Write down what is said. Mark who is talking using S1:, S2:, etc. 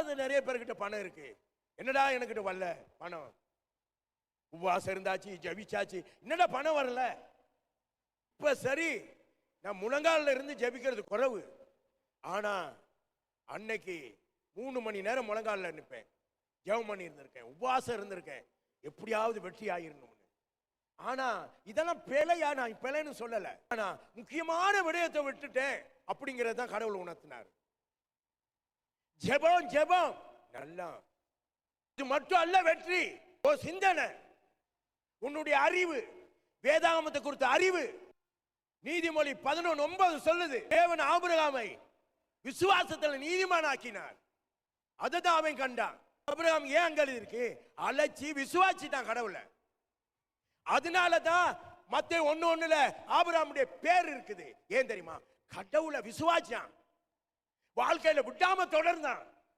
S1: உபவாசம் நிறைய பேர்கிட்ட பணம் இருக்கு, என்னடா எனக்கிட்ட வரல பணம், உபவாசம் இருந்தாச்சு ஜபிச்சாச்சு, என்னடா பணம் வரல. இப்ப சரி, நான் முழங்கால இருந்து ஜபிக்கிறது குறைவு, ஆனா அன்னைக்கு 3 மணி நேரம் முழங்கால நிற்பேன், ஜெபம் பண்ணி இருந்திருக்கேன், உபவாசம் இருந்திருக்கேன், எப்படியாவது வெற்றி ஆயிரணும். ஆனா இதெல்லாம் பிழையா? நான் பிழைன்னு சொல்லல, ஆனா முக்கியமான விடயத்தை விட்டுட்டேன் அப்படிங்கறதான் கடவுள் உணர்த்தினார். ஜெபம் ஜெபம் நல்லா, இது மட்டும் அல்ல வெற்றி. ஓ சிந்தனை, உன்னுடைய அறிவு, வேதாகமத்தை குறித்த அறிவு. நீதிமொழி 11:9 சொல்லுது, தேவன் ஆபிரகாமை விசுவாசத்தில் நீதிமானாக்கினார். அதுதான் அவன் கண்டான். ஆபிரகாம் ஏன் அங்க இருக்கு? அழைச்சி விசுவாசிட்டான் கடவுளை. அதனாலதான் மத்தேயு 1:1 ஆபிரகாமுடைய பேர் இருக்குது. ஏன் தெரியுமா? கடவுளை விசுவாசிச்சான், வாழ்க்கையில விடாம தொடர்ந்தான்.